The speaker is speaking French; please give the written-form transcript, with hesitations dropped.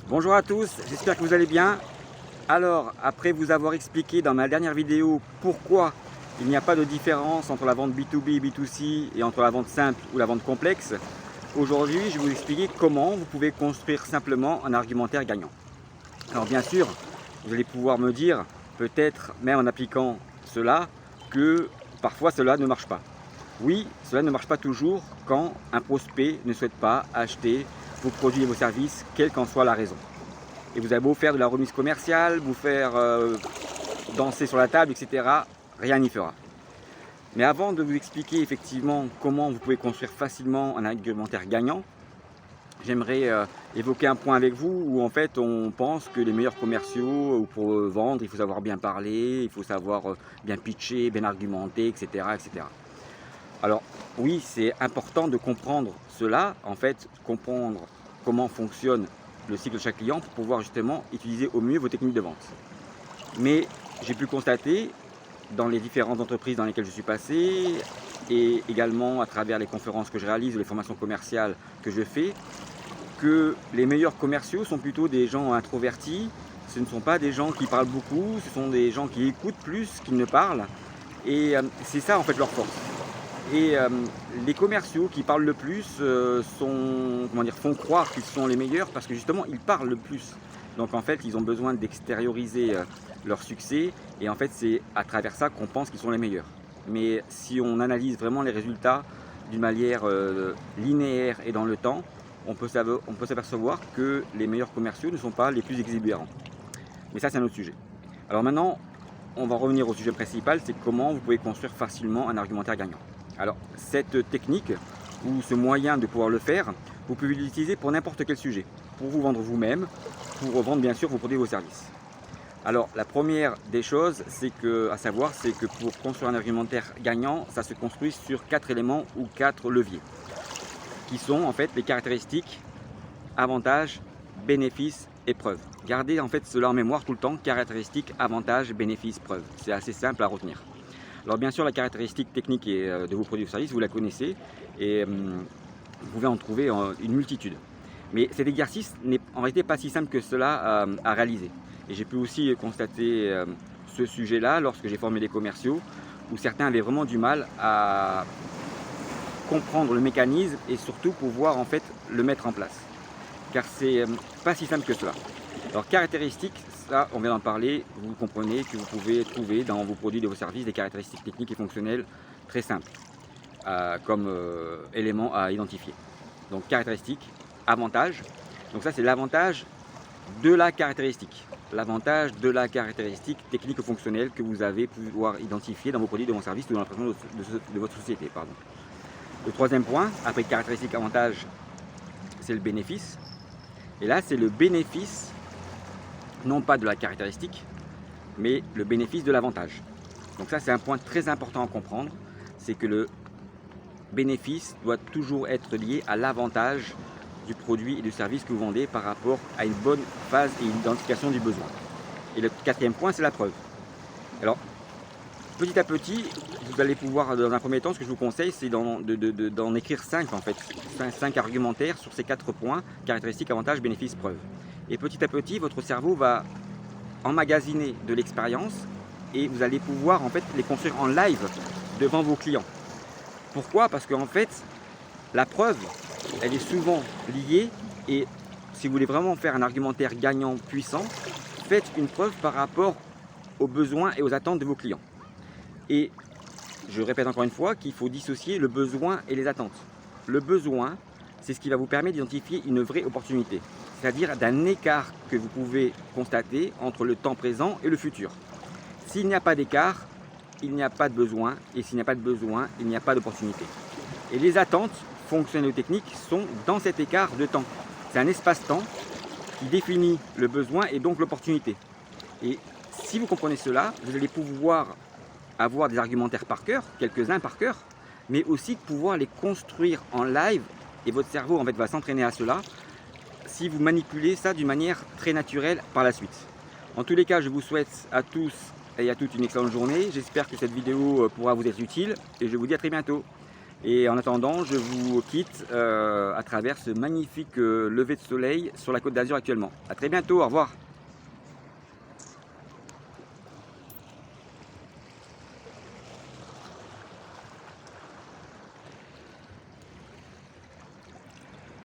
Bonjour à tous, j'espère que vous allez bien. Alors, après vous avoir expliqué dans ma dernière vidéo pourquoi il n'y a pas de différence entre la vente B2B et B2C et entre la vente simple ou la vente complexe, aujourd'hui je vais vous expliquer comment vous pouvez construire simplement un argumentaire gagnant. Alors bien sûr, vous allez pouvoir me dire, peut-être même en appliquant cela, que parfois cela ne marche pas. Oui, cela ne marche pas toujours quand un prospect ne souhaite pas acheter vos produits et vos services, quelle qu'en soit la raison. Et vous avez beau faire de la remise commerciale, vous faire danser sur la table, etc., rien n'y fera. Mais avant de vous expliquer effectivement comment vous pouvez construire facilement un argumentaire gagnant, j'aimerais évoquer un point avec vous où en fait on pense que les meilleurs commerciaux, pour vendre, il faut savoir bien parler, il faut savoir bien pitcher, bien argumenter, etc., etc. Alors oui, c'est important de comprendre cela, en fait, comprendre comment fonctionne le cycle de chaque client pour pouvoir justement utiliser au mieux vos techniques de vente. Mais j'ai pu constater dans les différentes entreprises dans lesquelles je suis passé et également à travers les conférences que je réalise ou les formations commerciales que je fais, que les meilleurs commerciaux sont plutôt des gens introvertis, ce ne sont pas des gens qui parlent beaucoup, ce sont des gens qui écoutent plus qu'ils ne parlent et c'est ça en fait leur force. Et les commerciaux qui parlent le plus font croire qu'ils sont les meilleurs parce que justement ils parlent le plus. Donc en fait ils ont besoin d'extérioriser leur succès et en fait c'est à travers ça qu'on pense qu'ils sont les meilleurs. Mais si on analyse vraiment les résultats d'une manière linéaire et dans le temps, on peut s'apercevoir que les meilleurs commerciaux ne sont pas les plus exubérants. Mais ça c'est un autre sujet. Alors maintenant on va revenir au sujet principal, c'est comment vous pouvez construire facilement un argumentaire gagnant. Alors cette technique ou ce moyen de pouvoir le faire, vous pouvez l'utiliser pour n'importe quel sujet, pour vous vendre vous-même, pour vendre bien sûr vos produits et vos services. Alors la première des choses, à savoir, c'est que pour construire un argumentaire gagnant, ça se construit sur 4 éléments ou 4 leviers, qui sont en fait les caractéristiques, avantages, bénéfices et preuves. Gardez en fait cela en mémoire tout le temps, caractéristiques, avantages, bénéfices, preuves. C'est assez simple à retenir. Alors bien sûr la caractéristique technique de vos produits ou services, vous la connaissez et vous pouvez en trouver une multitude. Mais cet exercice n'est en réalité pas si simple que cela à réaliser. Et j'ai pu aussi constater ce sujet-là lorsque j'ai formé des commerciaux, où certains avaient vraiment du mal à comprendre le mécanisme et surtout pouvoir en fait le mettre en place. Car c'est pas si simple que cela. Alors caractéristiques, ça on vient d'en parler, vous comprenez que vous pouvez trouver dans vos produits et vos services des caractéristiques techniques et fonctionnelles très simples comme éléments à identifier. Donc caractéristiques, avantages, donc ça c'est l'avantage de la caractéristique. L'avantage de la caractéristique technique ou fonctionnelle que vous avez pouvoir identifier dans vos produits, dans vos services ou dans la façon de votre société. Pardon. Le troisième point, après caractéristique, avantage, c'est le bénéfice. Et là c'est le bénéfice non pas de la caractéristique, mais le bénéfice de l'avantage. Donc ça c'est un point très important à comprendre, c'est que le bénéfice doit toujours être lié à l'avantage du produit et du service que vous vendez par rapport à une bonne phase et une identification du besoin. Et le quatrième point c'est la preuve. Alors petit à petit, vous allez pouvoir dans un premier temps, ce que je vous conseille c'est d'en écrire 5 en fait, 5 argumentaires sur ces 4 points, caractéristiques, avantages, bénéfices, preuves. Et petit à petit, votre cerveau va emmagasiner de l'expérience et vous allez pouvoir en fait les construire en live devant vos clients. Pourquoi? Parce qu'en fait, la preuve, elle est souvent liée et si vous voulez vraiment faire un argumentaire gagnant puissant, faites une preuve par rapport aux besoins et aux attentes de vos clients. Et je répète encore une fois qu'il faut dissocier le besoin et les attentes. Le besoin, c'est ce qui va vous permettre d'identifier une vraie opportunité, c'est-à-dire d'un écart que vous pouvez constater entre le temps présent et le futur. S'il n'y a pas d'écart, il n'y a pas de besoin, et s'il n'y a pas de besoin, il n'y a pas d'opportunité. Et les attentes fonctionnelles ou techniques sont dans cet écart de temps. C'est un espace-temps qui définit le besoin et donc l'opportunité. Et si vous comprenez cela, vous allez pouvoir avoir des argumentaires par cœur, quelques-uns par cœur, mais aussi pouvoir les construire en live et votre cerveau en fait va s'entraîner à cela si vous manipulez ça d'une manière très naturelle par la suite. En tous les cas, je vous souhaite à tous et à toutes une excellente journée. J'espère que cette vidéo pourra vous être utile et je vous dis à très bientôt. Et en attendant, je vous quitte à travers ce magnifique lever de soleil sur la Côte d'Azur actuellement. A très bientôt, au revoir.